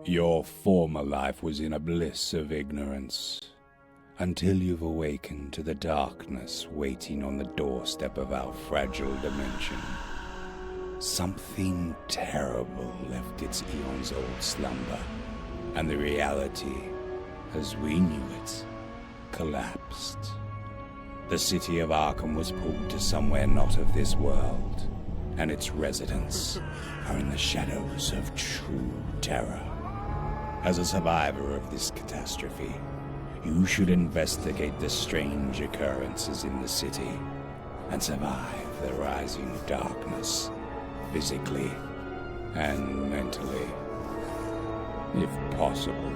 Your former life was in a bliss of ignorance, until you've awakened to the darkness waiting on the doorstep of our fragile dimension. Something terrible left its eons-old slumber, and the reality, as we knew it, collapsed. The city of Arkham was pulled to somewhere not of this world, and its residents are in the shadows of true terror. As a survivor of this catastrophe, you should investigate the strange occurrences in the city and survive the rising darkness, physically and mentally, if possible.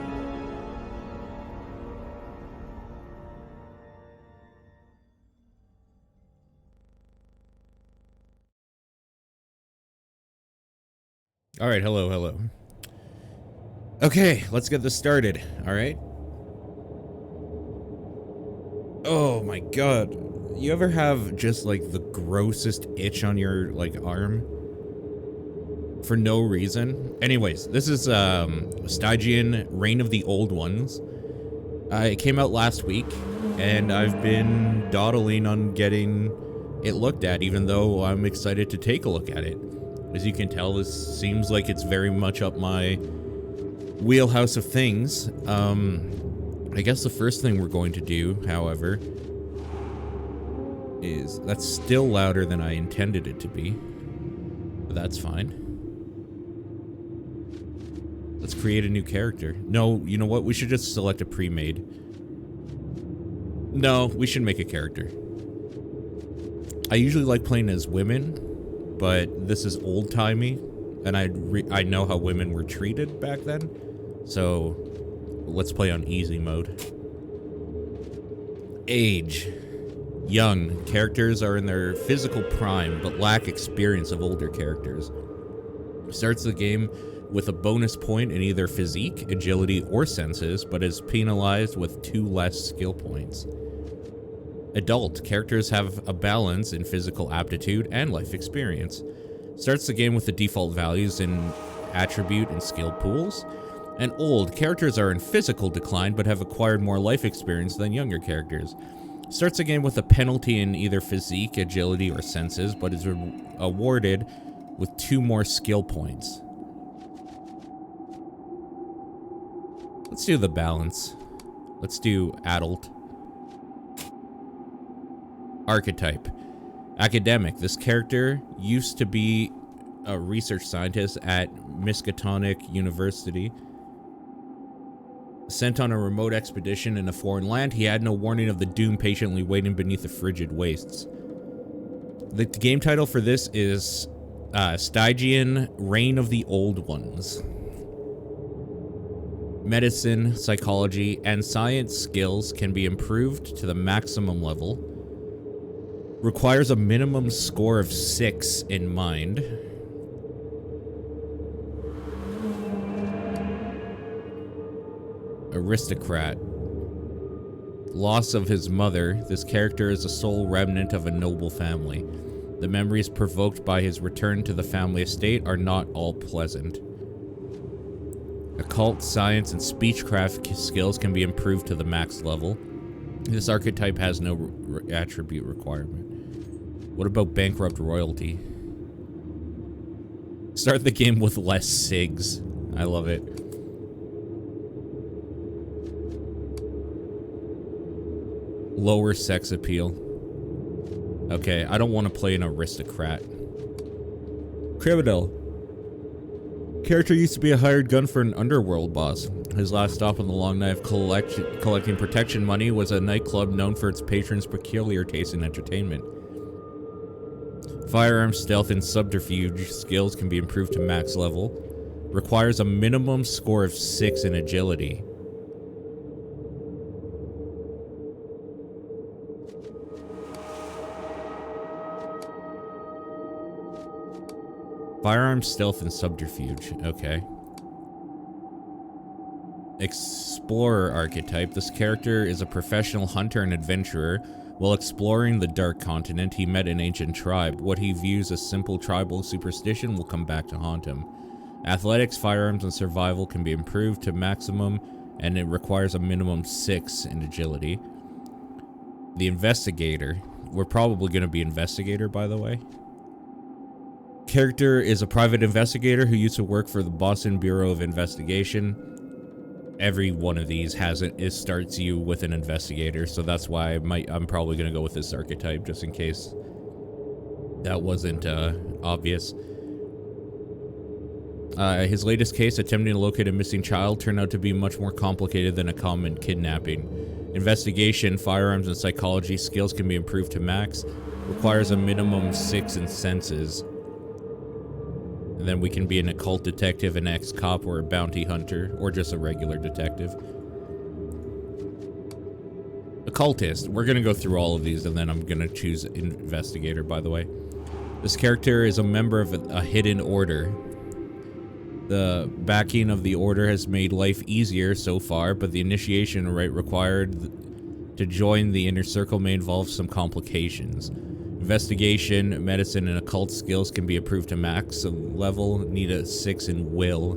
All right, hello. Okay, let's get this started, all right? Oh my god. You ever have just, like, the grossest itch on your, like, arm? For no reason? Anyways, this is, Stygian, Reign of the Old Ones. It came out last week, and I've been dawdling on getting it looked at, even though I'm excited to take a look at it. As you can tell, this seems like it's very much up my wheelhouse of things. I guess the first thing we're going to do, however, is... That's still louder than I intended it to be. But that's fine. Let's create a new character. No, you know what? We should just select a pre-made. No, we should make a character. I usually like playing as women, but this is old-timey, and I know how women were treated back then, so let's play on easy mode. Age. Young. Characters are in their physical prime, but lack experience of older characters. Starts the game with a bonus point in either physique, agility, or senses, but is penalized with 2 less skill points. Adult. Characters have a balance in physical aptitude and life experience. Starts the game with the default values in attribute and skill pools. And old. Characters are in physical decline but have acquired more life experience than younger characters. Starts the game with a penalty in either physique, agility, or senses, but is awarded with 2 more skill points. Let's do the balance. Let's do adult. Archetype. Academic. This character used to be a research scientist at Miskatonic University. Sent on a remote expedition in a foreign land, he had no warning of the doom patiently waiting beneath the frigid wastes. The game title for this is Stygian, Reign of the Old Ones. Medicine, psychology, and science skills can be improved to the maximum level. Requires a minimum score of 6 in mind. Aristocrat. Loss of his mother. This character is a sole remnant of a noble family. The memories provoked by his return to the family estate are not all pleasant. Occult, science, and speechcraft skills can be improved to the max level. This archetype has no attribute requirement. What about bankrupt royalty? Start the game with less SIGs. I love it. Lower sex appeal. Okay, I don't want to play an aristocrat. Criminal. Character used to be a hired gun for an underworld boss. His last stop on the long night of collecting protection money was a nightclub known for its patrons' peculiar taste in entertainment. Firearm stealth and subterfuge skills can be improved to max level. Requires a minimum score of 6 in agility. Firearm stealth and subterfuge. Okay. Explorer archetype. This character is a professional hunter and adventurer. While exploring the Dark Continent, he met an ancient tribe. What he views as simple tribal superstition will come back to haunt him. Athletics, firearms, and survival can be improved to maximum, and it requires a minimum 6 in agility. The investigator. We're probably going to be investigator, by the way. Character is a private investigator who used to work for the Boston Bureau of Investigation. Every one of these starts you with an investigator, so that's why I'm probably going to go with this archetype, just in case that wasn't obvious. His latest case, attempting to locate a missing child, turned out to be much more complicated than a common kidnapping. Investigation, firearms, and psychology skills can be improved to max. Requires a minimum 6 in senses. And then we can be an occult detective, an ex-cop, or a bounty hunter, or just a regular detective. Occultist. We're going to go through all of these, and then I'm going to choose investigator, by the way. This character is a member of a hidden order. The backing of the order has made life easier so far, but the initiation rite required to join the inner circle may involve some complications. Investigation, medicine, and occult skills can be improved to max level, need a 6 in will.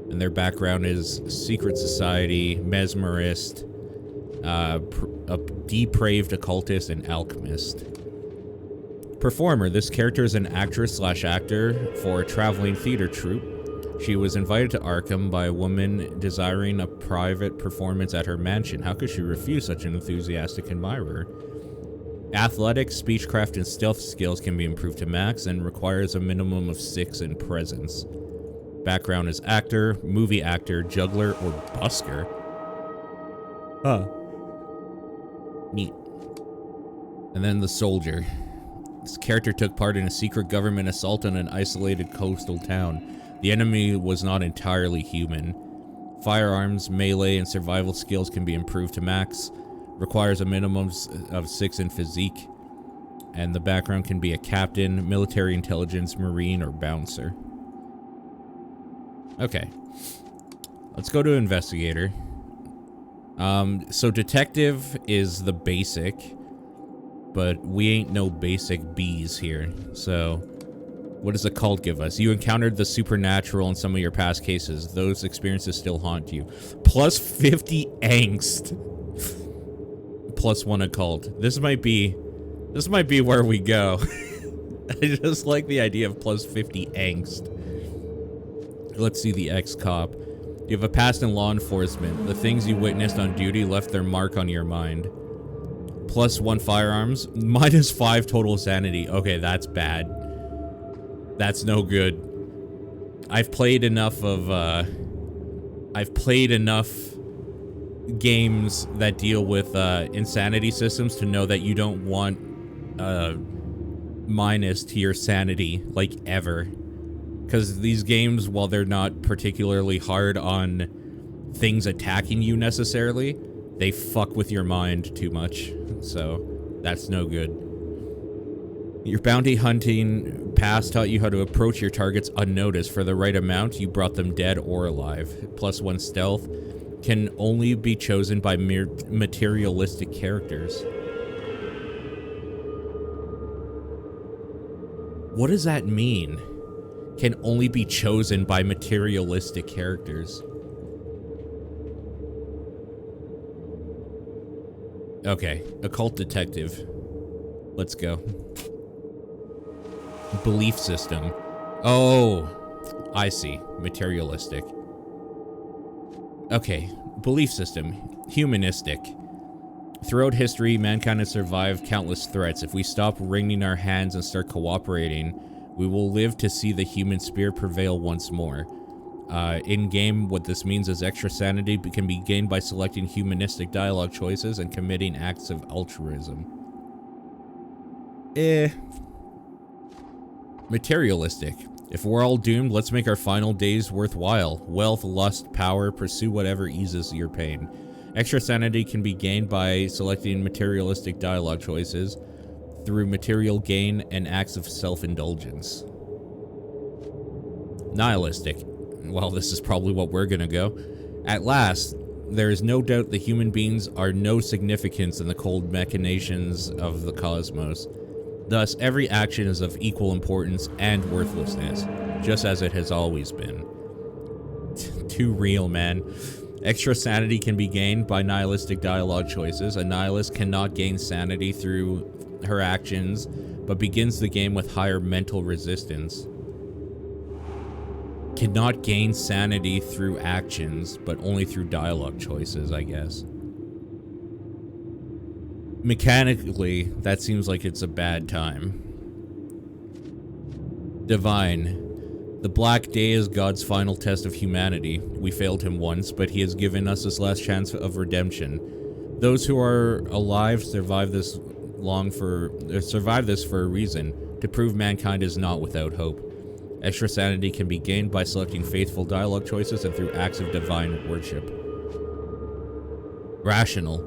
And their background is secret society, mesmerist, a depraved occultist, and alchemist. Performer. This character is an actress/actor for a traveling theater troupe. She was invited to Arkham by a woman desiring a private performance at her mansion. How could she refuse such an enthusiastic admirer? Athletics, speechcraft, and stealth skills can be improved to max and requires a minimum of 6 in presence. Background is actor, movie actor, juggler, or busker. Huh. Neat. And then the soldier. This character took part in a secret government assault on an isolated coastal town. The enemy was not entirely human. Firearms, melee, and survival skills can be improved to max. Requires a minimum of 6 in physique. And the background can be a captain, military intelligence, marine, or bouncer. Okay. Let's go to investigator. So detective is the basic, but we ain't no basic bees here. So what does occult give us? You encountered the supernatural in some of your past cases. Those experiences still haunt you. Plus 50 angst. Plus 1 occult. This might be where we go. I just like the idea of plus 50 angst. Let's see the ex-cop. You have a past in law enforcement. The things you witnessed on duty left their mark on your mind. Plus 1 firearms. Minus 5 total sanity. Okay, that's bad. That's no good. I've played enough games that deal with insanity systems to know that you don't want minus to your sanity, like, ever. Because these games, while they're not particularly hard on things attacking you necessarily, they fuck with your mind too much. So that's no good. Your bounty hunting past taught you how to approach your targets unnoticed. For the right amount, you brought them dead or alive. Plus 1 stealth can only be chosen by mere materialistic characters. What does that mean? Can only be chosen by materialistic characters. Okay, occult detective. Let's go. Belief system. Oh, I see. Materialistic. Okay, belief system. Humanistic. Throughout history, mankind has survived countless threats. If we stop wringing our hands and start cooperating, we will live to see the human spirit prevail once more. In-game, what this means is extra sanity can be gained by selecting humanistic dialogue choices and committing acts of altruism. Materialistic. If we're all doomed, let's make our final days worthwhile. Wealth, lust, power, pursue whatever eases your pain. Extra sanity can be gained by selecting materialistic dialogue choices through material gain and acts of self-indulgence. Nihilistic. Well, this is probably what we're gonna go. At last, there is no doubt that human beings are no significance in the cold machinations of the cosmos. Thus, every action is of equal importance and worthlessness. just as it has always been. Too real, man. Extra sanity can be gained by nihilistic dialogue choices. A nihilist cannot gain sanity through her actions, but begins the game with higher mental resistance. Cannot gain sanity through actions, but only through dialogue choices, I guess. Mechanically, that seems like it's a bad time. Divine. The Black Day is God's final test of humanity. We failed him once, but he has given us this last chance of redemption. Those who are alive survive this for a reason, to prove mankind is not without hope. Extra sanity can be gained by selecting faithful dialogue choices and through acts of divine worship. Rational.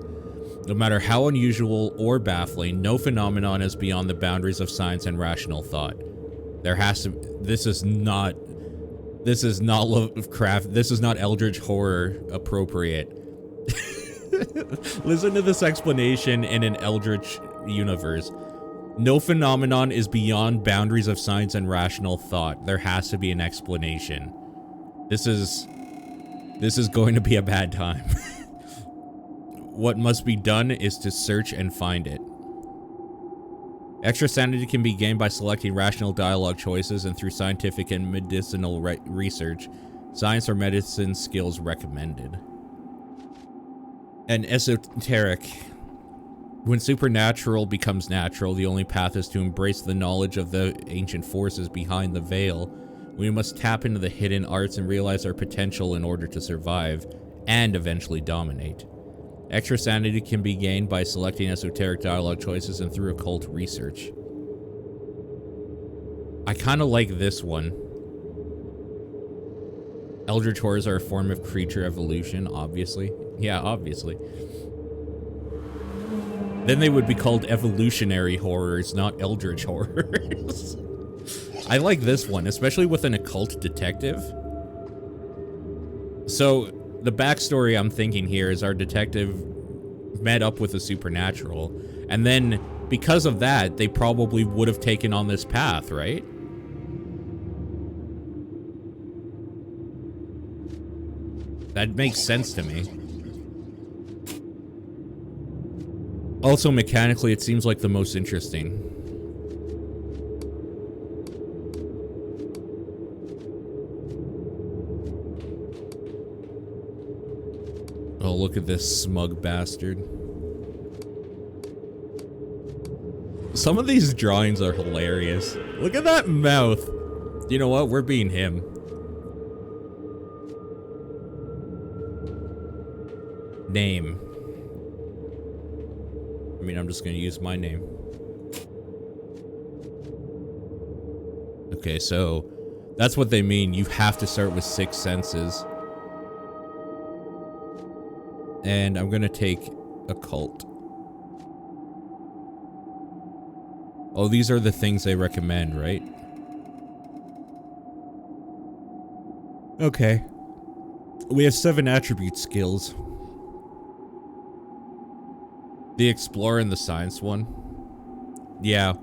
No matter how unusual or baffling, no phenomenon is beyond the boundaries of science and rational thought. There has to. This is not Lovecraft. This is not Eldritch horror appropriate. Listen to this explanation in an Eldritch universe. No phenomenon is beyond boundaries of science and rational thought. There has to be an explanation. This is going to be a bad time. What must be done is to search and find it. Extra sanity can be gained by selecting rational dialogue choices and through scientific and medicinal research. Science or medicine skills recommended. And esoteric. When supernatural becomes natural, the only path is to embrace the knowledge of the ancient forces behind the veil. We must tap into the hidden arts and realize our potential in order to survive and eventually dominate. Extra sanity can be gained by selecting esoteric dialogue choices and through occult research. I kind of like this one. Eldritch horrors are a form of creature evolution, obviously. Yeah, obviously. Then they would be called evolutionary horrors, not eldritch horrors. I like this one, especially with an occult detective. So, the backstory I'm thinking here is our detective met up with a supernatural, and then because of that, they probably would have taken on this path, right? That makes sense to me. Also, mechanically, it seems like the most interesting. Oh, look at this smug bastard. Some of these drawings are hilarious. Look at that mouth. You know what? We're being him. Name. I mean, I'm just gonna use my name. Okay, so that's what they mean. You have to start with 6 senses. And I'm gonna take occult. Oh, these are the things they recommend, right? Okay. We have 7 attribute skills. The Explorer and the Science one? Yeah.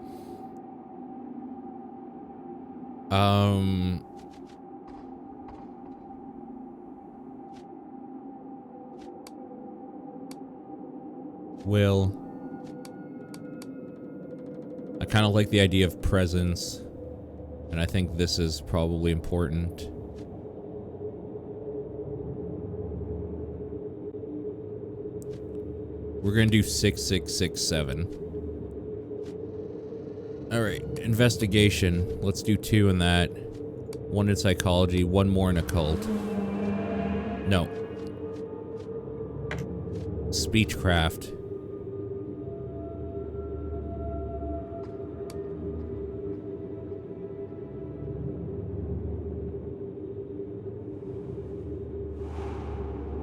Will. I kind of like the idea of presence, and I think this is probably important. We're gonna do 6, 6, 6, 7. Alright, investigation. Let's do 2 in that. 1 in psychology, 1 more in occult. No. Speechcraft.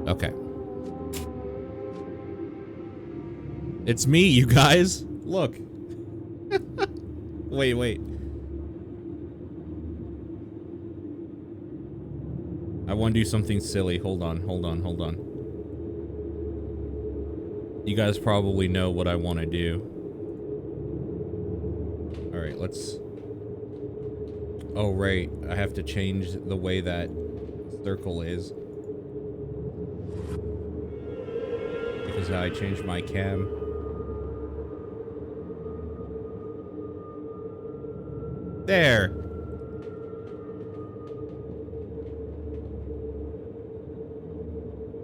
Okay. It's me, you guys. Look. Wait. I want to do something silly. Hold on. You guys probably know what I want to do. Alright, let's... Oh, right. I have to change the way that circle is. Because I changed my cam. There!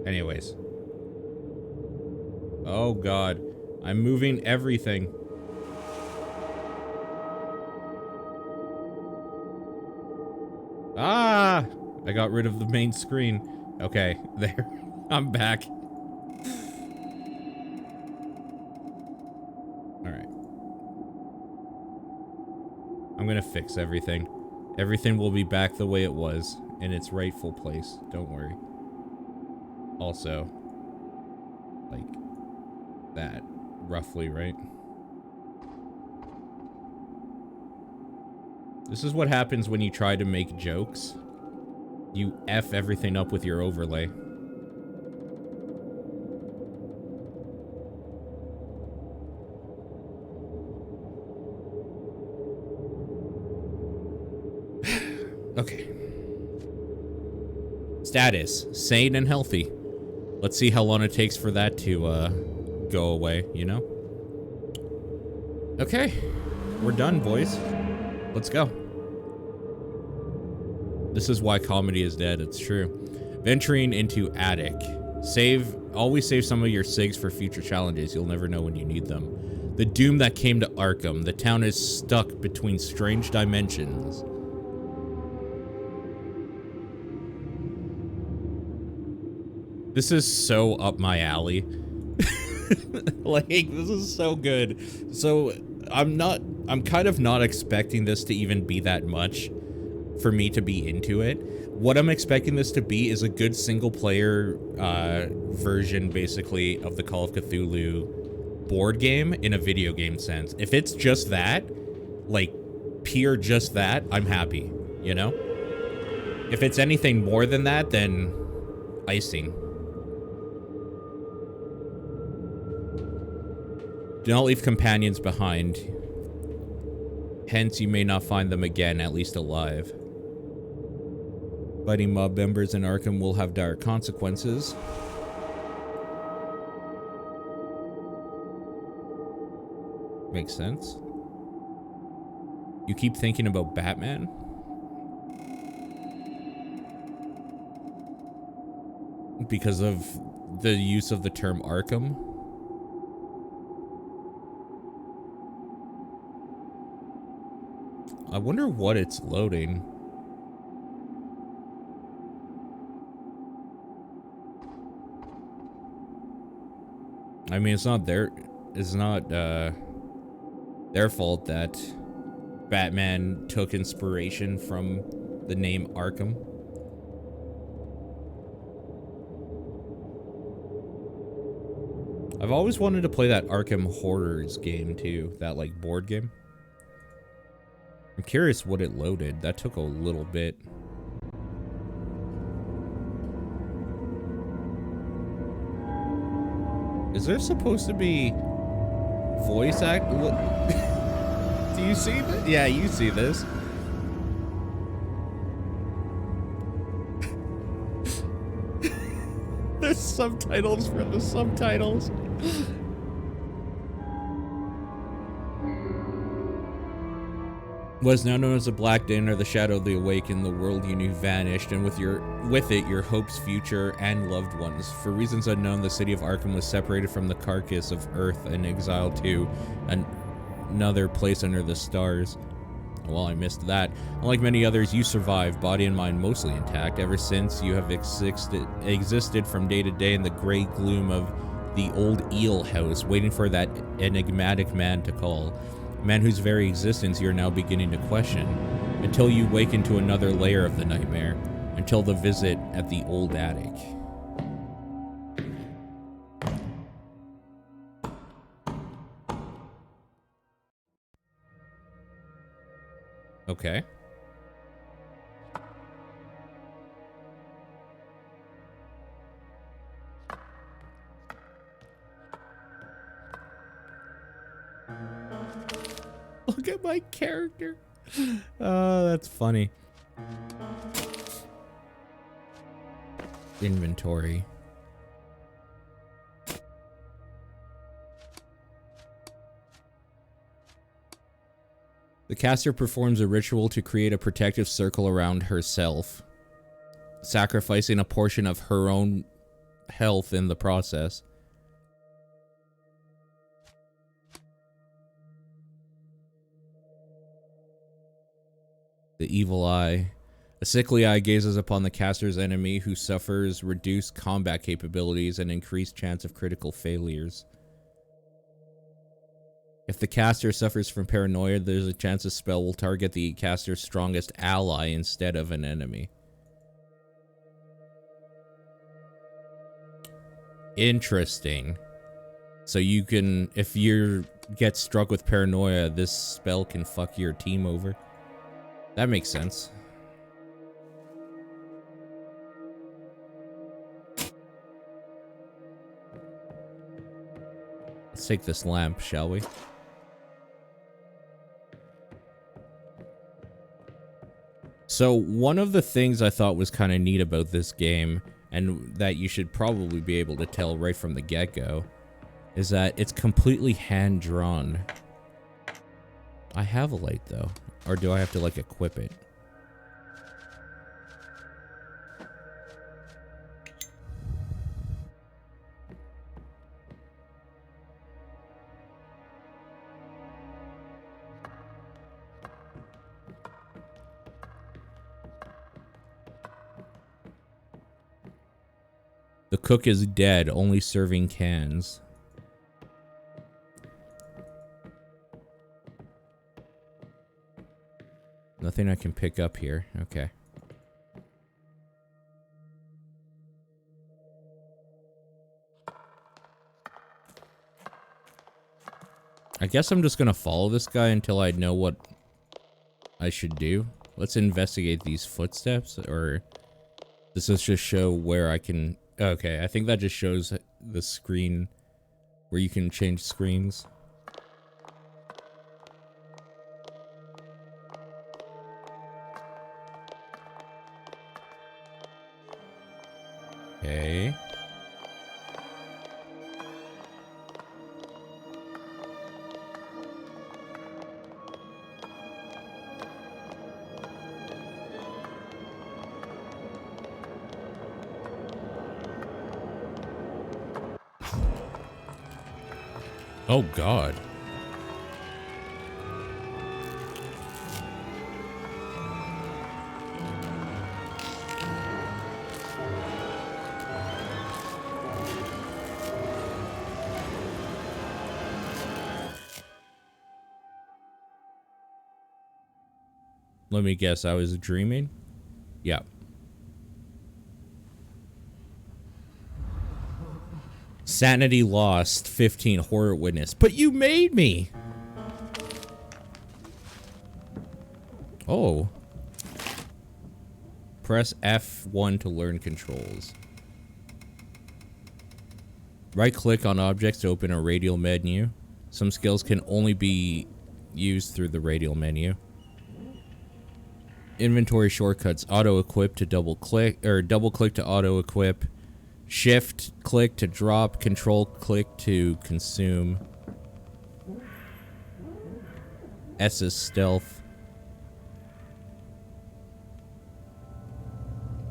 Anyways. Oh god. I'm moving everything. Ah! I got rid of the main screen. Okay, there. I'm back. Alright. I'm gonna fix everything. Everything will be back the way it was, in its rightful place. Don't worry. Also, like, that, roughly, right? This is what happens when you try to make jokes. You F everything up with your overlay. Okay. Status. Sane and healthy. Let's see how long it takes for that to, go away, you know? Okay. We're done, boys. Let's go. This is why comedy is dead, it's true. Venturing into attic. Always save some of your SIGs for future challenges. You'll never know when you need them. The doom that came to Arkham. The town is stuck between strange dimensions. This is so up my alley. Like, this is so good. So, I'm kind of not expecting this to even be that much for me to be into it. What I'm expecting this to be is a good single player version, basically, of the Call of Cthulhu board game in a video game sense. If it's just that, like, pure just that, I'm happy, you know? If it's anything more than that, then icing. Do not leave companions behind. Hence, you may not find them again, at least alive. Fighting mob members in Arkham will have dire consequences. Makes sense. You keep thinking about Batman? Because of the use of the term Arkham? I wonder what it's loading. I mean, it's not their fault that Batman took inspiration from the name Arkham. I've always wanted to play that Arkham Horrors game too, that like board game. I'm curious what it loaded. That took a little bit. Is there supposed to be voice act? Do you see this? Yeah, you see this. There's subtitles for the subtitles. Was now known as the Black Din, or the Shadow of the Awakened. The world you knew vanished, and with it your hopes, future, and loved ones. For reasons unknown, the city of Arkham was separated from the carcass of Earth and exiled to another place under the stars. Well, I missed that. Unlike many others, you survived, body and mind mostly intact. Ever since, you have existed from day to day in the gray gloom of the old eel house, waiting for that enigmatic man to call. A man whose very existence you are now beginning to question, until you wake into another layer of the nightmare, until the visit at the old attic. Okay. Look at my character. Oh, that's funny. Inventory. The caster performs a ritual to create a protective circle around herself, sacrificing a portion of her own health in the process. The evil eye. A sickly eye gazes upon the caster's enemy, who suffers reduced combat capabilities and increased chance of critical failures. If the caster suffers from paranoia, there's a chance the spell will target the caster's strongest ally instead of an enemy. Interesting. So you can, if you get struck with paranoia, this spell can fuck your team over. That makes sense. Let's take this lamp, shall we? So one of the things I thought was kind of neat about this game, and that you should probably be able to tell right from the get-go, is that it's completely hand-drawn. I have a light, though. Or do I have to, like, equip it? The cook is dead, only serving cans. Nothing I can pick up here. Okay. I guess I'm just gonna follow this guy until I know what I should do. Let's investigate these footsteps, or does this just show where I can... Okay, I think that just shows the screen where you can change screens. Okay. Oh, God. Let me guess, I was dreaming? Yeah. Sanity lost, 15 horror witness. But you made me! Oh. Press F1 to learn controls. Right-click on objects to open a radial menu. Some skills can only be used through the radial menu. Inventory shortcuts. Auto-equip to double-click, or double-click to auto-equip. Shift-click to drop. Control-click to consume. S is stealth.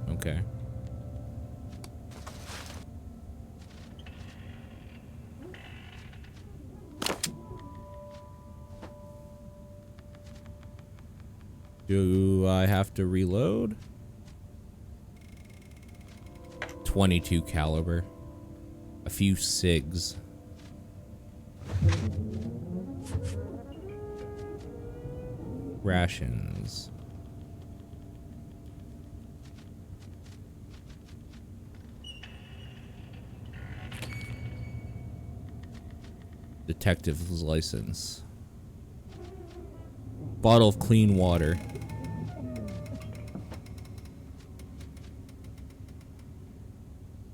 Okay. Do I have to reload? 22 caliber. A few cigs. Rations. Detective's license. Bottle of clean water.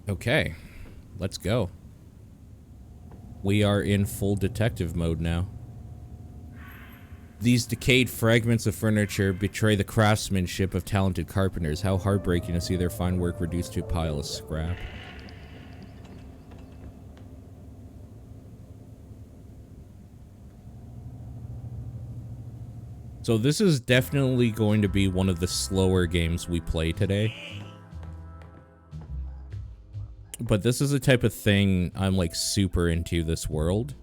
Okay, let's go. We are in full detective mode now. These decayed fragments of furniture betray the craftsmanship of talented carpenters. How heartbreaking to see their fine work reduced to a pile of scrap. So this is definitely going to be one of the slower games we play today. But this is the type of thing I'm like super into this world.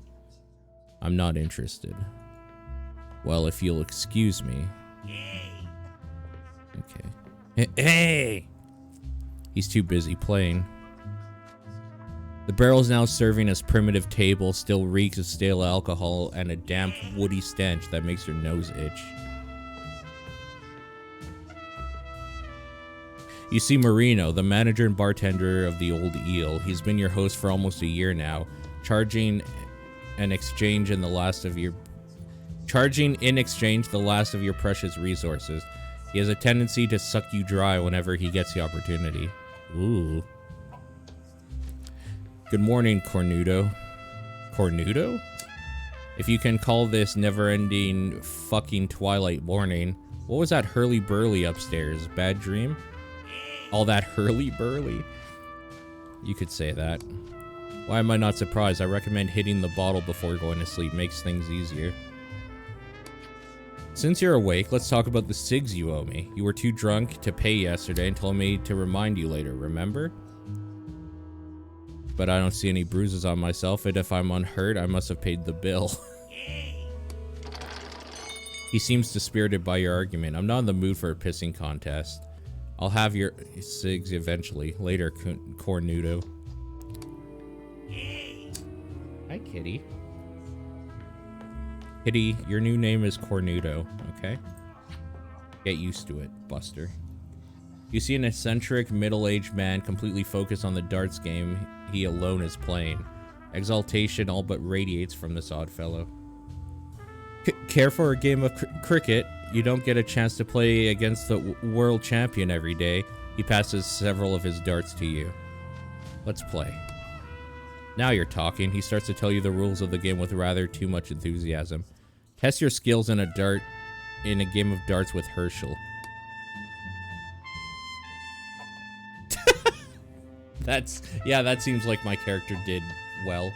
I'm not interested. Well, if you'll excuse me. Okay. Hey! He's too busy playing. The barrel's now serving as primitive table, still reeks of stale alcohol and a damp, woody stench that makes your nose itch. You see Marino, the manager and bartender of the Old Eel. He's been your host for almost a year now, charging in exchange the last of your precious resources. He has a tendency to suck you dry whenever he gets the opportunity. Ooh. Good morning, Cornudo. Cornudo? If you can call this never-ending fucking twilight morning. What was that hurly-burly upstairs? Bad dream? All that hurly-burly? You could say that. Why am I not surprised? I recommend hitting the bottle before going to sleep. Makes things easier. Since you're awake, let's talk about the cigs you owe me. You were too drunk to pay yesterday and told me to remind you later, remember? But I don't see any bruises on myself, and if I'm unhurt, I must have paid the bill. He seems dispirited by your argument. I'm not in the mood for a pissing contest. I'll have your cigs eventually. Later, Cornudo. Hi, Kitty. Kitty, your new name is Cornudo, okay? Get used to it, Buster. You see an eccentric, middle-aged man completely focused on the darts game he alone is playing. Exaltation all but radiates from this odd fellow. Care for a game of cricket? You don't get a chance to play against the world champion every day. He passes several of his darts to you. Let's play. Now you're talking. He starts to tell you the rules of the game with rather too much enthusiasm. Test your skills in a game of darts with Herschel. That seems like my character did well.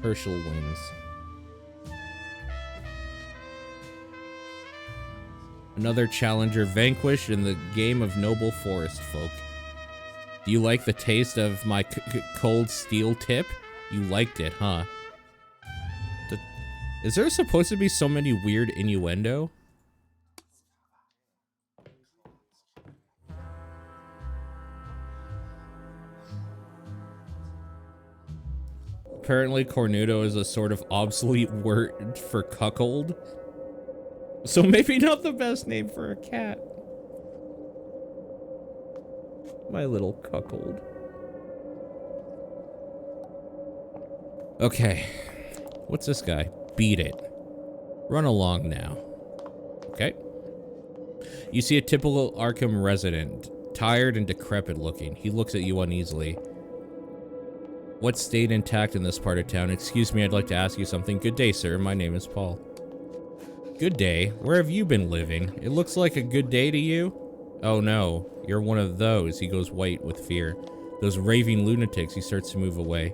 Herschel wins. Another challenger vanquished in the game of noble forest folk. Do you like the taste of my cold steel tip? You liked it, huh? Is there supposed to be so many weird innuendo? Apparently, Cornudo is a sort of obsolete word for cuckold. So maybe not the best name for a cat. My little cuckold. Okay. What's this guy? Beat it. Run along now. Okay. You see a typical Arkham resident. Tired and decrepit looking. He looks at you uneasily. What stayed intact in this part of town? Excuse me, I'd like to ask you something. Good day, sir. My name is Paul. Good day. Where have you been living? It looks like a good day to you. Oh no, you're one of those. He goes white with fear. Those raving lunatics. He starts to move away.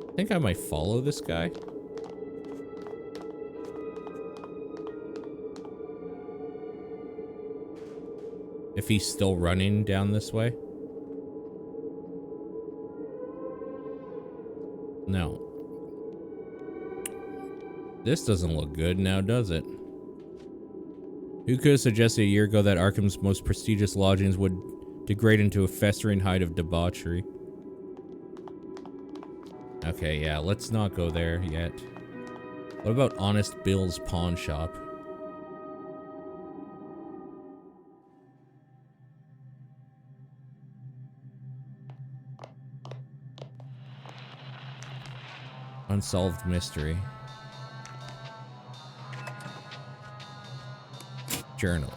I think I might follow this guy. If he's still running down this way. No. This doesn't look good now, does it? Who could have suggested a year ago that Arkham's most prestigious lodgings would degrade into a festering height of debauchery? Okay, yeah, let's not go there yet. What about Honest Bill's pawn shop? Unsolved mystery. Journal.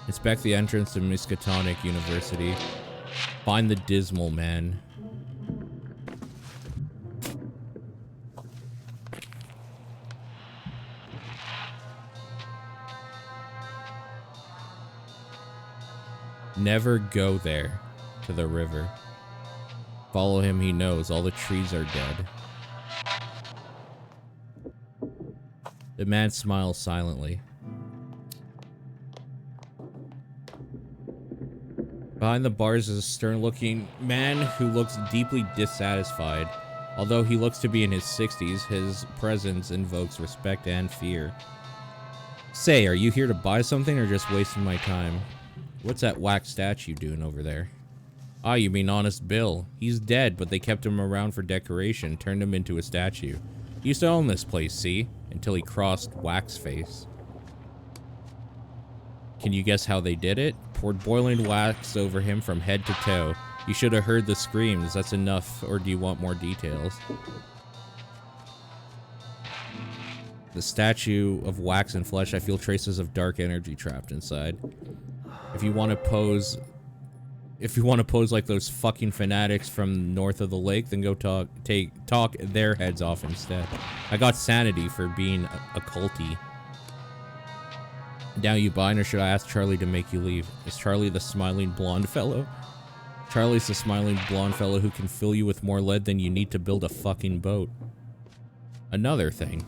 Inspect the entrance to Miskatonic University. Find the Dismal Man. Never go there, to the river. Follow him, he knows. All the trees are dead. The man smiles silently. Behind the bars is a stern-looking man who looks deeply dissatisfied. Although he looks to be in his 60s, his presence invokes respect and fear. Say, are you here to buy something or just wasting my time? What's that wax statue doing over there? Ah, you mean Honest Bill. He's dead, but they kept him around for decoration, turned him into a statue. He used to own this place, see? Until he crossed Wax Face. Can you guess how they did it? Poured boiling wax over him from head to toe. You should have heard the screams. That's enough, or do you want more details? The statue of wax and flesh, I feel traces of dark energy trapped inside. If you want to pose like those fucking fanatics from north of the lake, then go talk their heads off instead. I got sanity for being a culty. Now you buying, or should I ask Charlie to make you leave? Is Charlie the smiling blonde fellow? Charlie's the smiling blonde fellow who can fill you with more lead than you need to build a fucking boat. Another thing.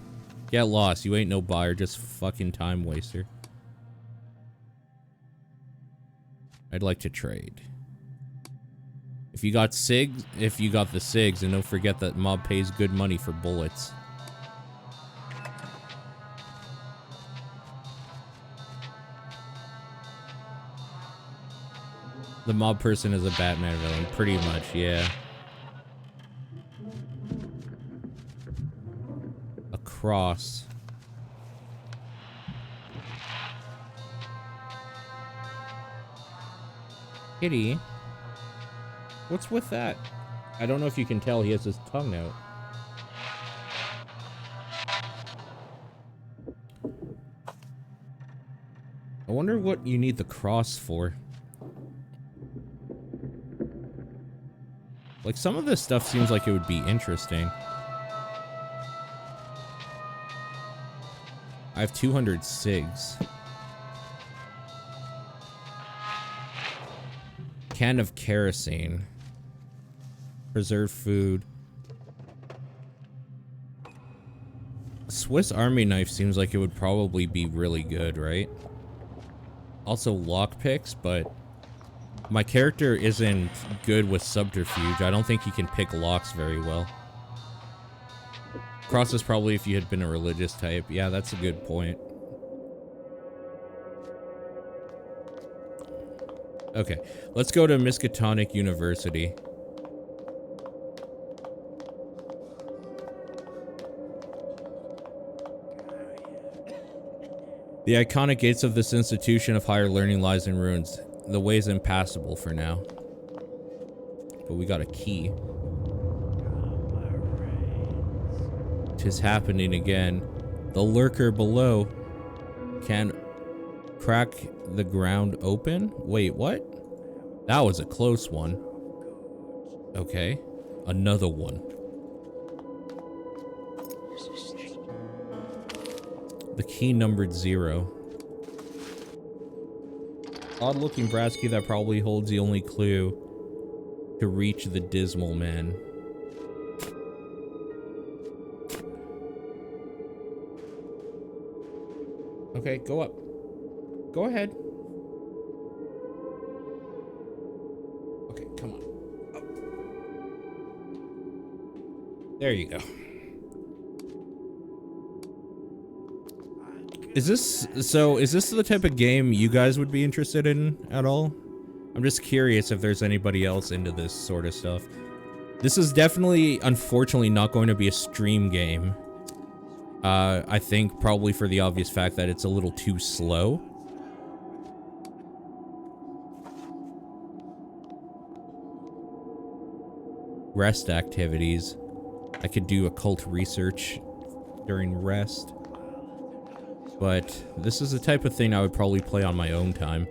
Get lost, you ain't no buyer, just fucking time waster. I'd like to trade. If you got the SIGs, and don't forget that mob pays good money for bullets. The mob person is a Batman villain, pretty much, yeah. A cross. Kitty. What's with that? I don't know if you can tell, he has his tongue out. I wonder what you need the cross for. Like, some of this stuff seems like it would be interesting. I have 200 SIGs. Can of kerosene. Preserved food. A Swiss Army knife seems like it would probably be really good, right? Also lockpicks, but my character isn't good with subterfuge. I don't think he can pick locks very well. Cross is probably if you had been a religious type. Yeah, that's a good point. Okay, let's go to Miskatonic University. The iconic gates of this institution of higher learning lies in ruins. The way is impassable for now. But we got a key. 'Tis happening again. The lurker below can crack the ground open? Wait, what? That was a close one. Okay, another one. The key numbered 0. Odd looking brass key that probably holds the only clue to reach the Dismal Man. Okay, go up. Go ahead. Okay, come on. Up. There you go. Is this the type of game you guys would be interested in at all? I'm just curious if there's anybody else into this sort of stuff. This is definitely, unfortunately, not going to be a stream game. I think probably for the obvious fact that it's a little too slow. Rest activities. I could do occult research during rest. But this is the type of thing I would probably play on my own time.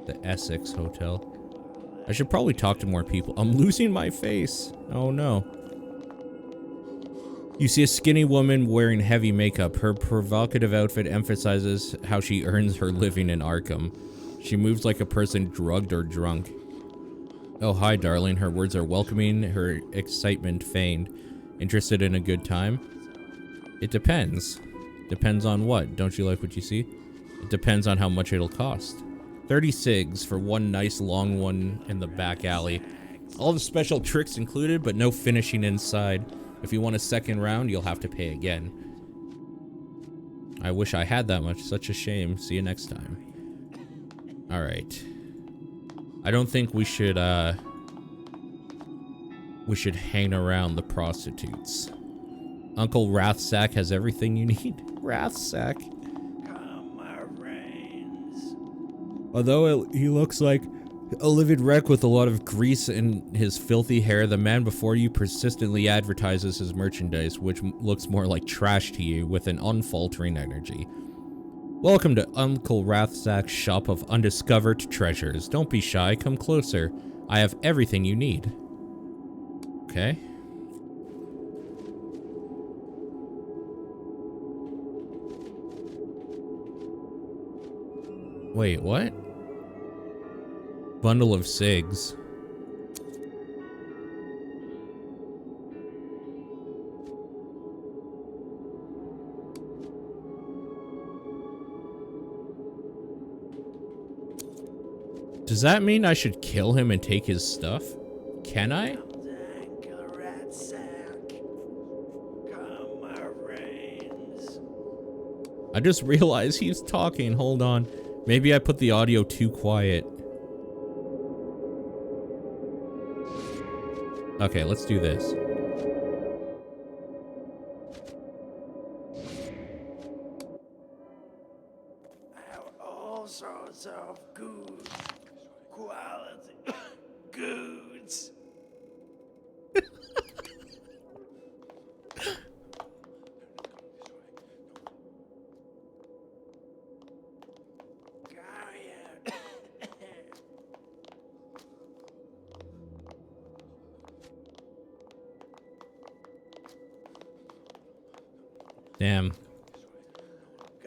The Essex Hotel. I should probably talk to more people. I'm losing my face. Oh no. You see a skinny woman wearing heavy makeup. Her provocative outfit emphasizes how she earns her living in Arkham. She moves like a person drugged or drunk. Oh, hi, darling. Her words are welcoming, her excitement feigned. Interested in a good time? It depends. Depends on what? Don't you like what you see? It depends on how much it'll cost. 30 cigs for one nice long one in the back alley. All the special tricks included, but no finishing inside. If you want a second round, you'll have to pay again. I wish I had that much. Such a shame. See you next time. Alright. I don't think we should hang around the prostitutes. Uncle Rathsack has everything you need. Rathsack. Although he looks like a livid wreck with a lot of grease in his filthy hair, the man before you persistently advertises his merchandise, which looks more like trash to you, with an unfaltering energy. Welcome to Uncle Rathsack's shop of undiscovered treasures. Don't be shy, come closer. I have everything you need. Okay. Wait, what? Bundle of cigs. Does that mean I should kill him and take his stuff? Can I? I just realized he's talking. Hold on. Maybe I put the audio too quiet. Okay, let's do this. I have all sorts of good quality goods. Damn.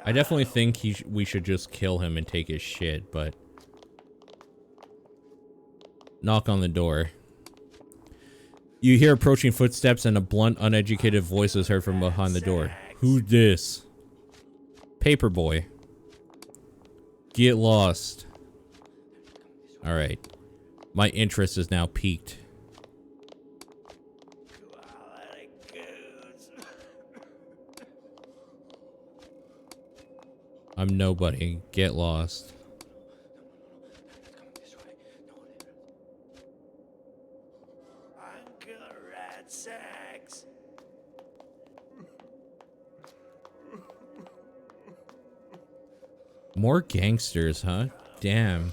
I definitely think we should just kill him and take his shit, but... Knock on the door. You hear approaching footsteps and a blunt, uneducated voice is heard from behind the door. Who's this? Paperboy. Get lost. Alright. My interest is now piqued. I'm nobody. Get lost. Uncle Rathsack's. More gangsters, huh? Damn.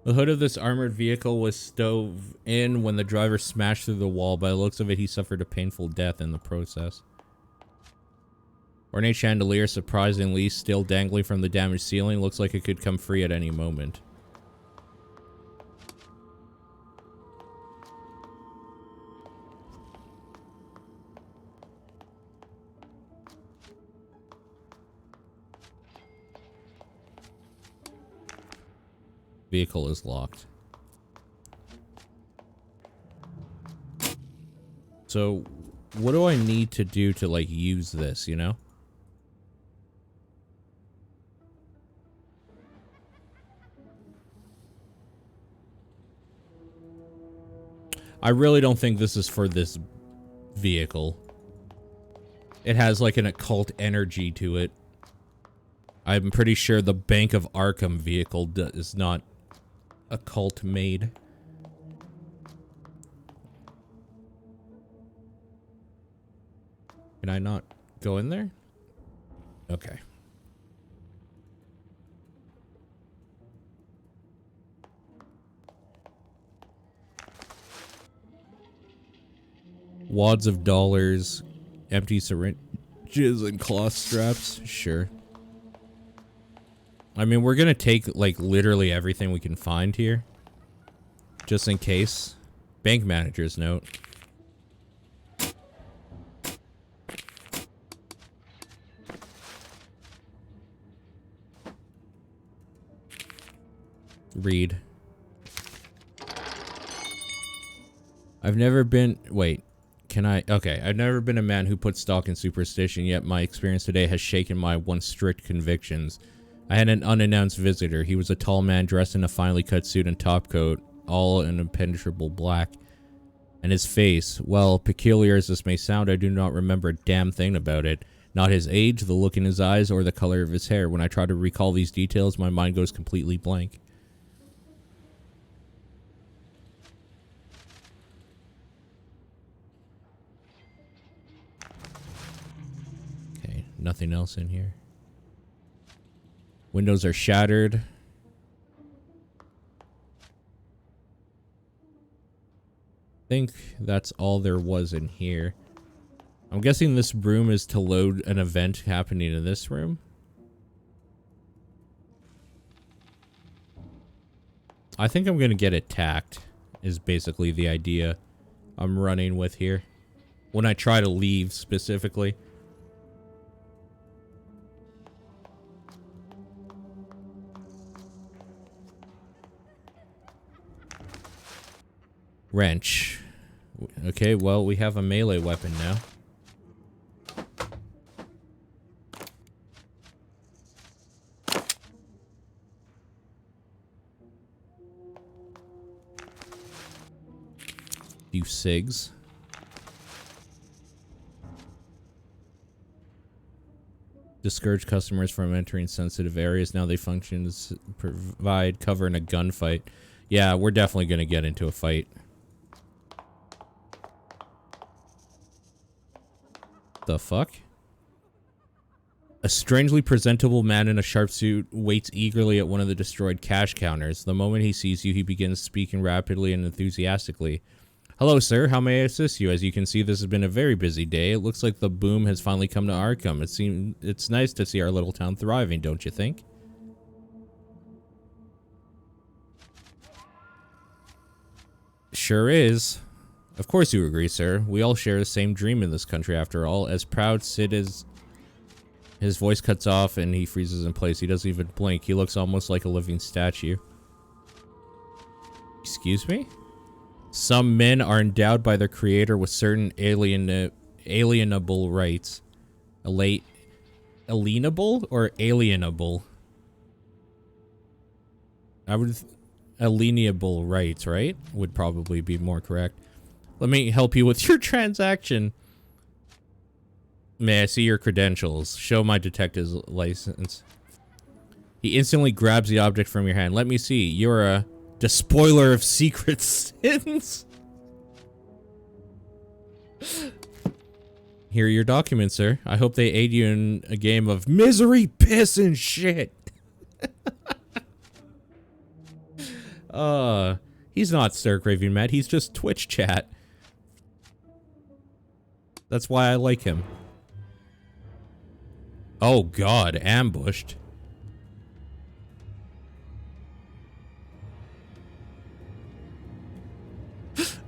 The hood of this armored vehicle was stove in when the driver smashed through the wall. By the looks of it, he suffered a painful death in the process. Ornate chandelier, surprisingly, still dangling from the damaged ceiling, looks like it could come free at any moment. Vehicle is locked. So, what do I need to do to, like, use this, you know? I really don't think this is for this vehicle. It has, like, an occult energy to it. I'm pretty sure the Bank of Arkham vehicle is not a cult made. Can I not go in there? Okay. Wads of dollars, empty syringes, and cloth straps. Sure. I mean, we're gonna take, like, literally everything we can find here. Just in case. Bank manager's note. Read. I've never been... Wait. Can I... Okay. I've never been a man who puts stock in superstition, yet my experience today has shaken my once strict convictions. I had an unannounced visitor. He was a tall man dressed in a finely cut suit and topcoat, all in impenetrable black. And his face, well, peculiar as this may sound, I do not remember a damn thing about it. Not his age, the look in his eyes, or the color of his hair. When I try to recall these details, my mind goes completely blank. Okay, nothing else in here. Windows are shattered. I think that's all there was in here. I'm guessing this room is to load an event happening in this room. I think I'm gonna get attacked, is basically the idea I'm running with here. When I try to leave, specifically. Wrench. Okay, well, we have a melee weapon now. Few cigs. Discourage customers from entering sensitive areas. Now they function as provide cover in a gunfight. Yeah, we're definitely gonna get into a fight. The fuck? A strangely presentable man in a sharp suit waits eagerly at one of the destroyed cash counters. The moment he sees you, he begins speaking rapidly and enthusiastically. Hello, sir. How may I assist you? As you can see, this has been a very busy day. It looks like the boom has finally come to Arkham. It's nice to see our little town thriving, don't you think? Sure is. Of course you agree, sir. We all share the same dream in this country, after all. As proud Sid is... His voice cuts off and he freezes in place. He doesn't even blink. He looks almost like a living statue. Excuse me? Some men are endowed by their creator with certain alienable rights. Alienable or alienable? I would... Alienable rights, right? Would probably be more correct. Let me help you with your transaction. May I see your credentials? Show my detective's license. He instantly grabs the object from your hand. Let me see. You're a despoiler of secret sins. Here are your documents, sir. I hope they aid you in a game of misery, piss, and shit. He's not Star Craving Matt. He's just Twitch chat. That's why I like him. Oh god, ambushed.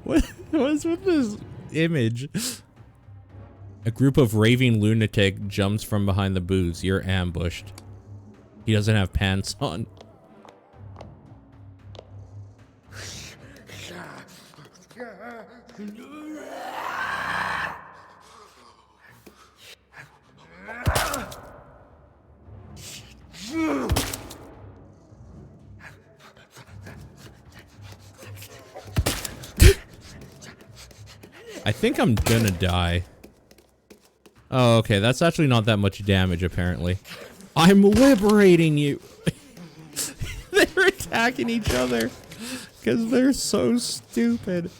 What's with this image? A group of raving lunatic jumps from behind the booths. You're ambushed. He doesn't have pants on. I think I'm gonna die. Oh, okay. That's actually not that much damage, apparently. I'm liberating you. They're attacking each other because they're so stupid.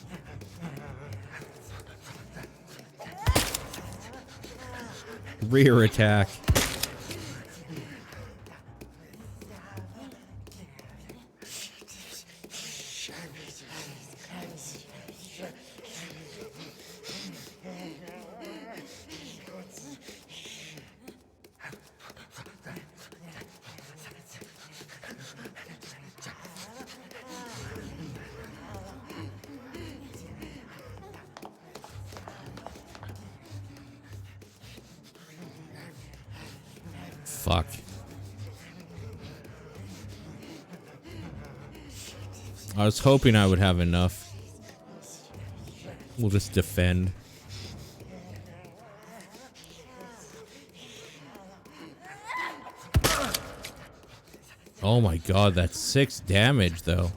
Rear attack. Fuck. I was hoping I would have enough. We'll just defend. Oh my god, that's 6 damage though.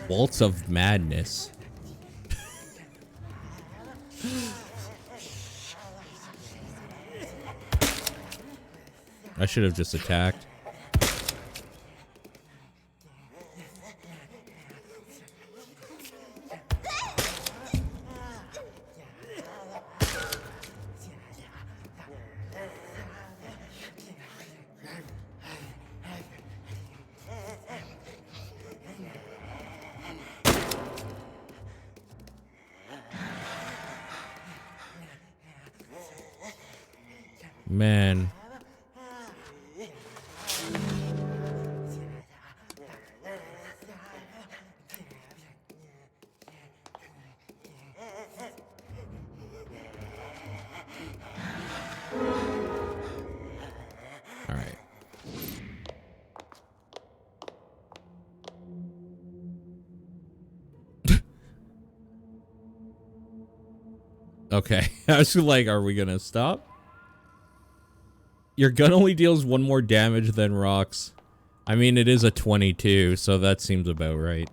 Bolts of madness. I should have just attacked. Man. All right. Okay. I was like, are we gonna stop? Your gun only deals 1 more damage than rocks. I mean, it is a 22, so that seems about right.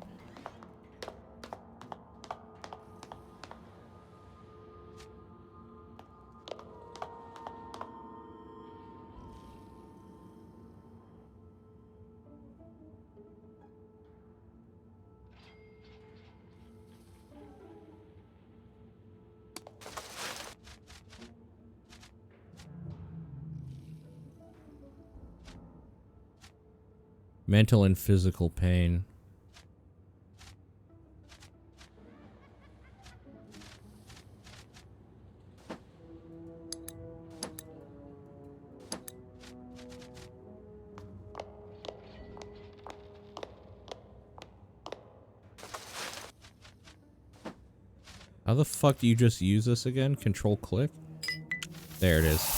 Mental and physical pain. How the fuck do you just use this again? Control click? There it is.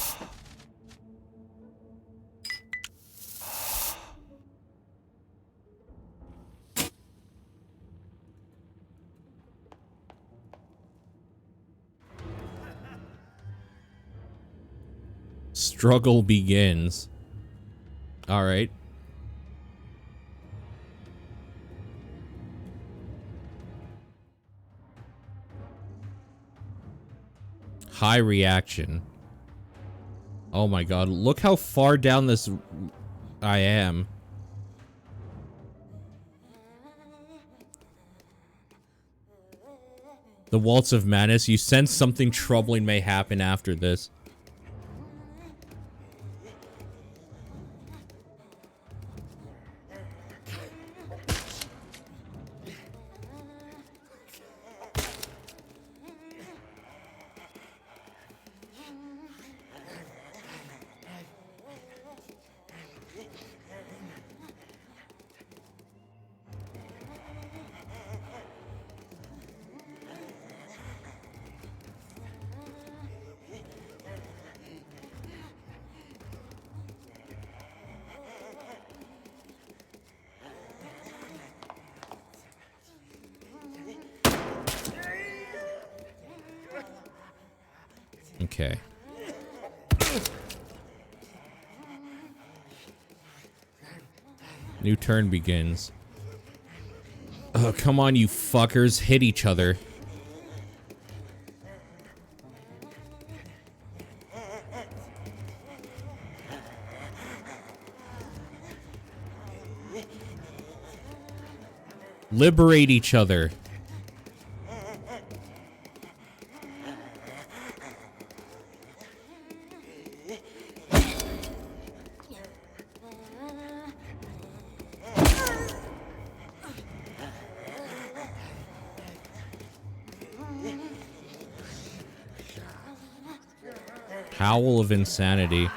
Struggle begins. All right. High reaction. Oh my god, look how far down this I am. The Waltz of Madness. You sense something troubling may happen after this. Okay. New turn begins. Oh, come on, you fuckers. Hit each other. Liberate each other. Howl of insanity.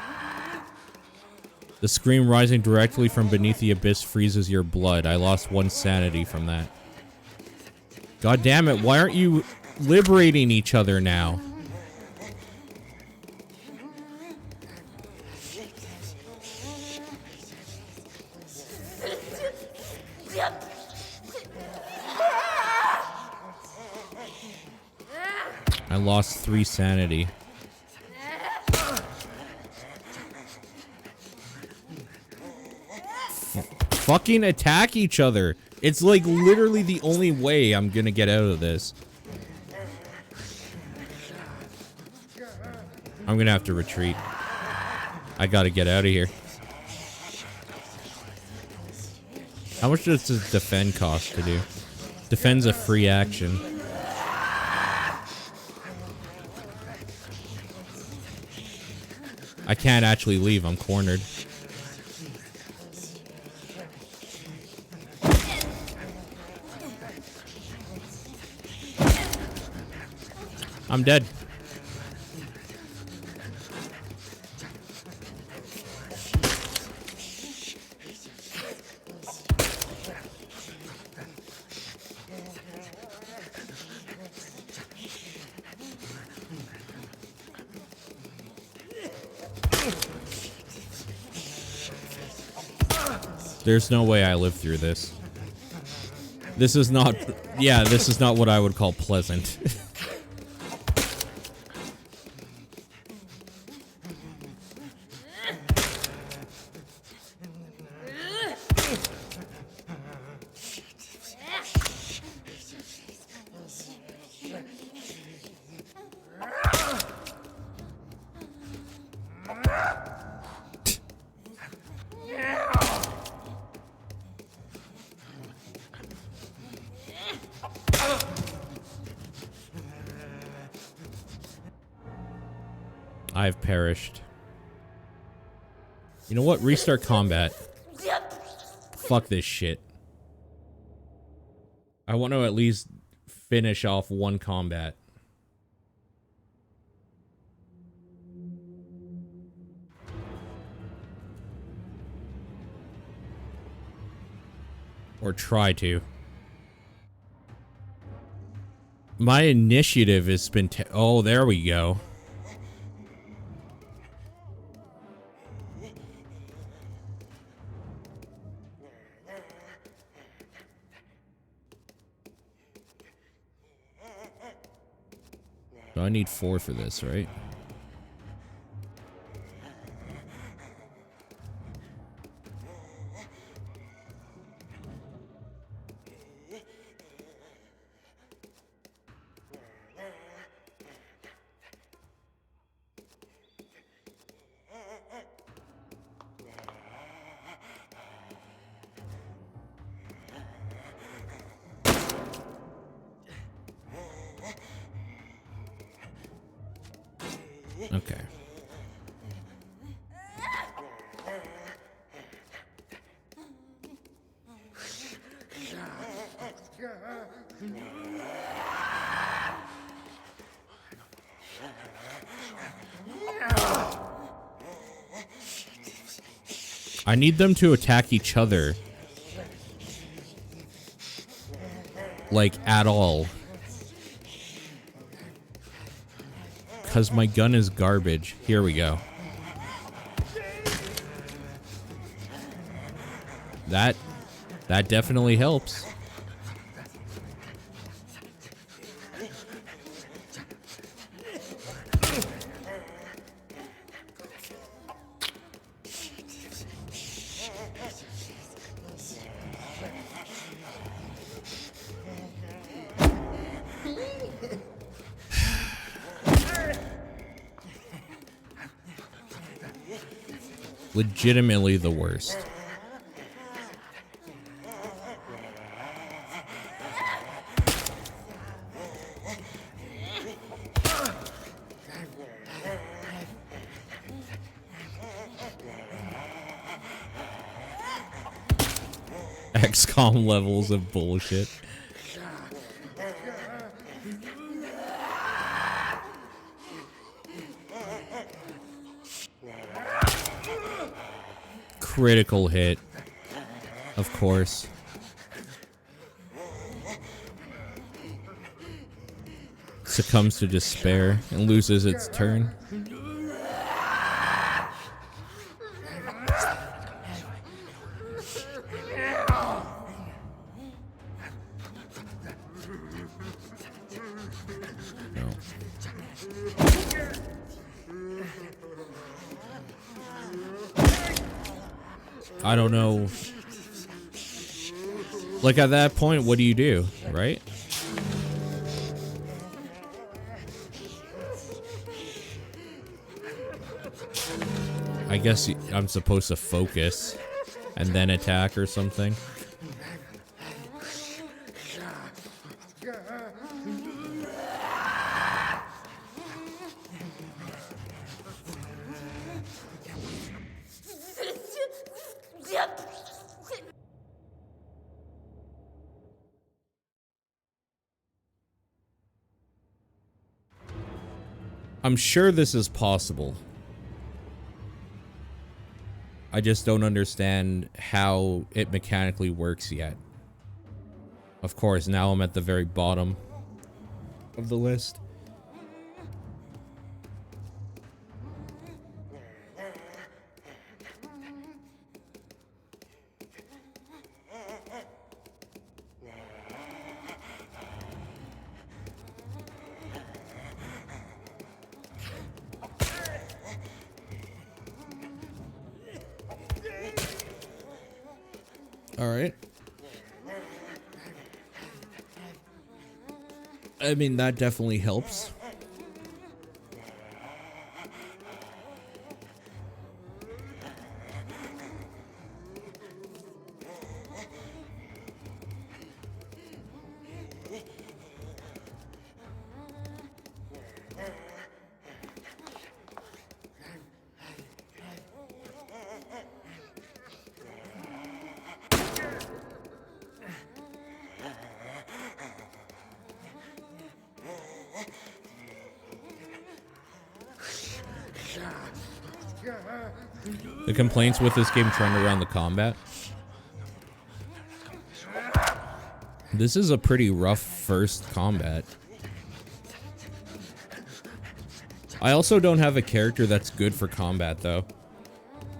The scream rising directly from beneath the abyss freezes your blood. I lost 1 sanity from that. God damn it, why aren't you liberating each other now? I lost 3 sanity. Fucking attack each other. It's like literally the only way I'm gonna get out of this. I'm gonna have to retreat. I gotta get out of here. How much does this defend cost to do? Defend's a free action. I can't actually leave, I'm cornered. I'm dead. There's no way I live through this. This is not, yeah, this is not what I would call pleasant. I've perished. You know what? Restart combat. Fuck this shit. I want to at least finish off 1 combat. Or try to. My initiative has been oh, there we go. I need 4 for this, right? Okay. I need them to attack each other. Like, at all. Because my gun is garbage. Here we go. That definitely helps. Legitimately the worst. XCOM levels of bullshit. Critical hit. Of course. Succumbs to despair and loses its turn. No. I don't know. Like, at that point, what do you do, right? I guess I'm supposed to focus and then attack or something. I'm sure this is possible. I just don't understand how it mechanically works yet. Of course, now I'm at the very bottom of the list. All right. I mean, that definitely helps. The complaints with this game trend around the combat. This is a pretty rough first combat. I also don't have a character that's good for combat, though.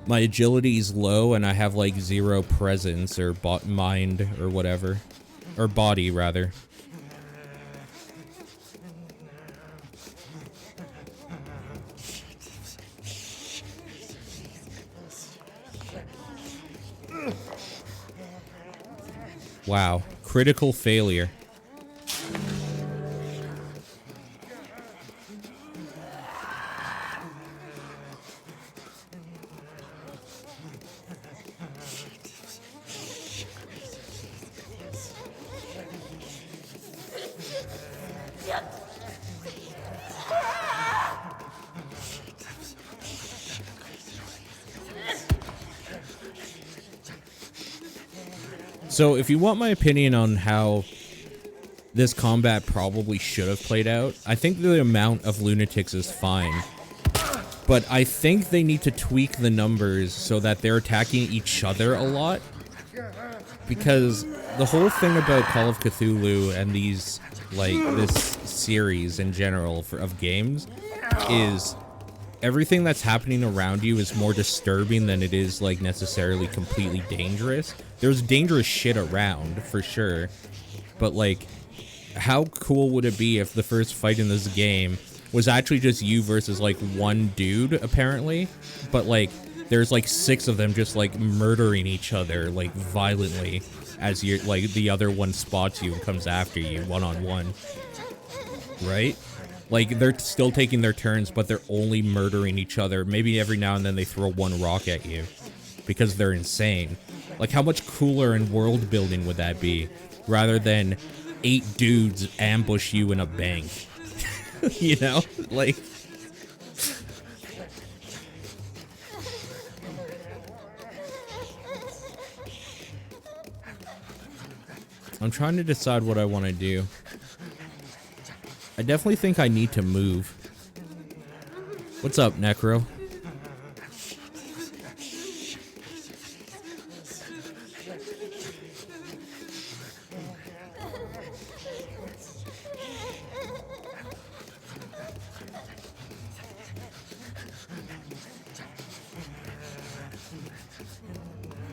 My agility is low, and I have, like, 0 presence, or mind, or whatever. Or body, rather. Wow. Critical failure. So, if you want my opinion on how this combat probably should have played out, I think the amount of lunatics is fine. But I think they need to tweak the numbers so that they're attacking each other a lot. Because the whole thing about Call of Cthulhu and these, like, this series in general of games is everything that's happening around you is more disturbing than it is, like, necessarily completely dangerous. There's dangerous shit around, for sure. But, like, how cool would it be if the first fight in this game was actually just you versus, like, one dude, apparently? But, like, there's, like, 6 of them just, like, murdering each other, like, violently as you're, like, the other one spots you and comes after you one-on-one. Right? Like, they're still taking their turns, but they're only murdering each other. Maybe every now and then they throw 1 rock at you because they're insane. Like, how much cooler and world building would that be rather than 8 dudes ambush you in a bank? You know? Like... I'm trying to decide what I want to do. I definitely think I need to move. What's up, Necro?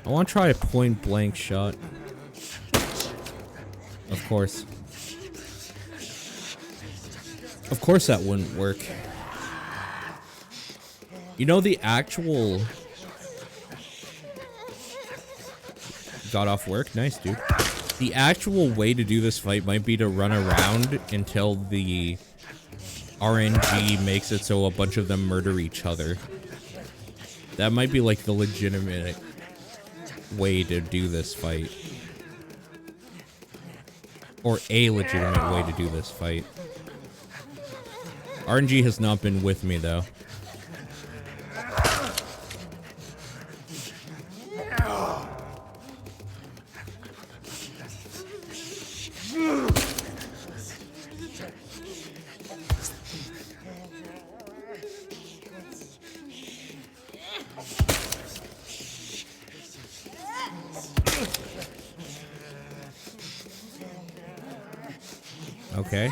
I want to try a point blank shot. Of course. Of course that wouldn't work. You know, the actual... Got off work? Nice, dude. The actual way to do this fight might be to run around until the RNG makes it so a bunch of them murder each other. That might be like the legitimate way to do this fight. Or a legitimate way to do this fight. RNG has not been with me, though. Okay.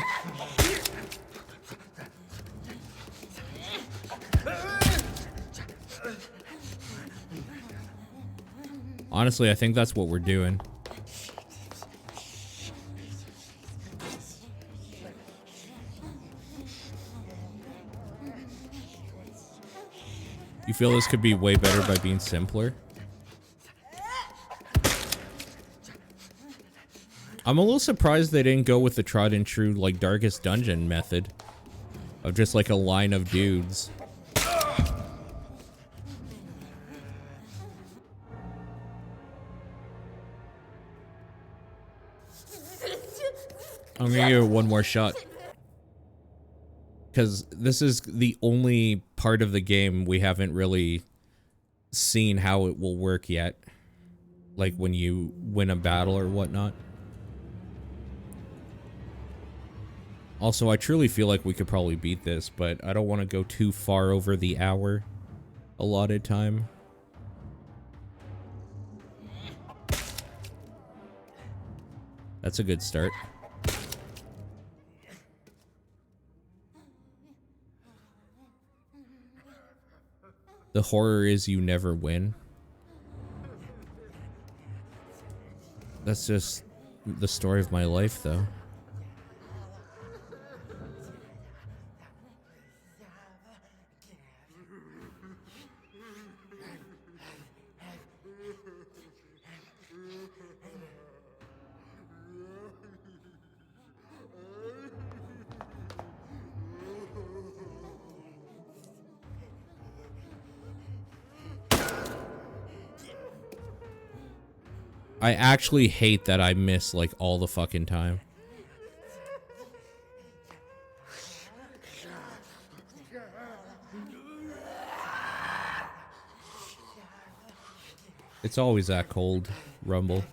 Honestly, I think that's what we're doing. You feel this could be way better by being simpler? I'm a little surprised they didn't go with the tried and true, like, Darkest Dungeon method. Of just, like, a line of dudes. I'm gonna give it one more shot. Because this is the only part of the game we haven't really seen how it will work yet. Like when you win a battle or whatnot. Also, I truly feel like we could probably beat this, but I don't want to go too far over the hour allotted time. That's a good start. The horror is you never win. That's just the story of my life, though. I actually hate that I miss, like, all the fucking time. It's always that cold, Rumble.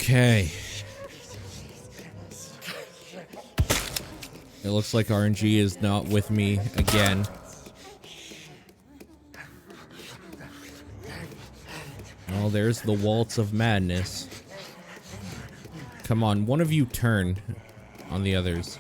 Okay. It looks like RNG is not with me again. Oh, there's the Waltz of Madness. Come on, one of you turn on the others.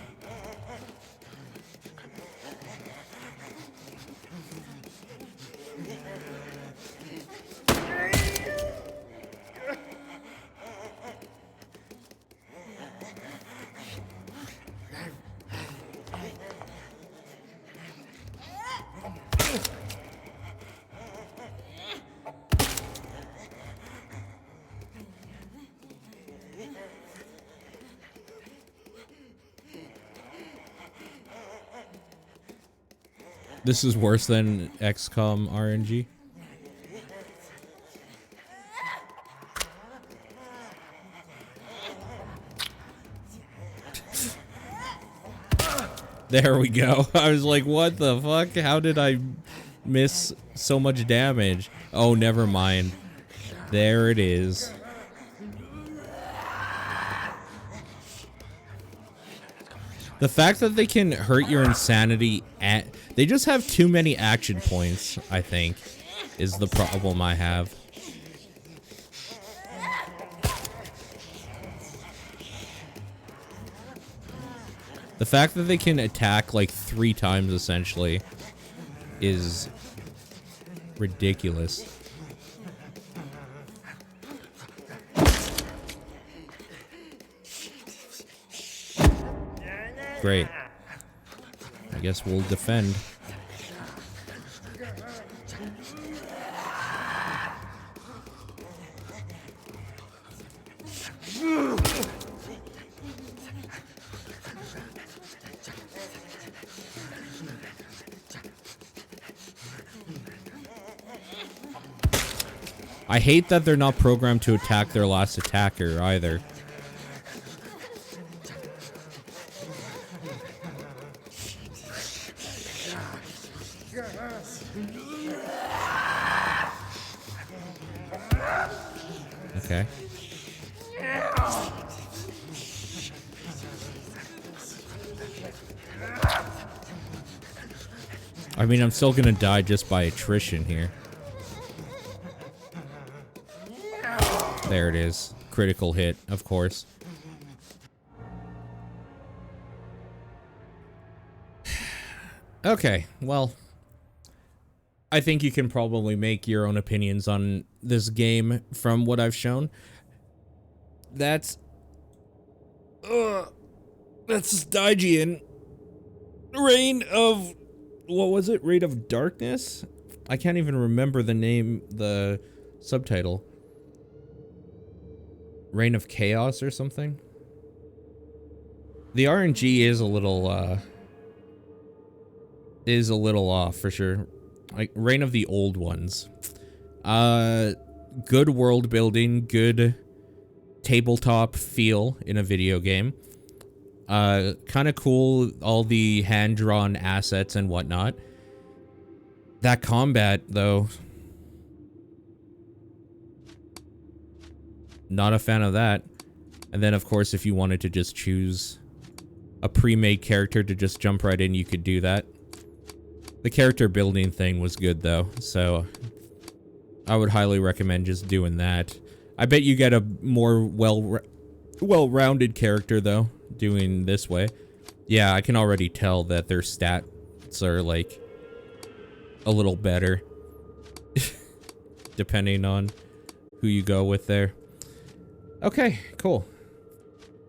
This is worse than XCOM RNG. There we go. I was like, what the fuck? How did I miss so much damage? Oh, never mind. There it is. The fact that they can hurt your insanity they just have too many action points, I think, is the problem I have. The fact that they can attack like 3 times essentially is ridiculous. Great. I guess we'll defend. I hate that they're not programmed to attack their last attacker either. Okay. I mean, I'm still gonna die just by attrition here. There it is. Critical hit, of course. Okay, well, I think you can probably make your own opinions on this game from what I've shown. That's Stygian. Reign of... what was it? Reign of Darkness? I can't even remember the name, the subtitle. Reign of Chaos or something? The RNG is a little off for sure. Like Reign of the Old Ones. Good world building, good tabletop feel in a video game. Kind of cool, all the hand-drawn assets and whatnot. That combat, though, not a fan of that. And then, of course, if you wanted to just choose a pre-made character to just jump right in, you could do that. The character building thing was good, though, so I would highly recommend just doing that. I bet you get a more well-rounded character, though, doing this way. Yeah, I can already tell that their stats are, like, a little better. Depending on who you go with there. Okay, cool.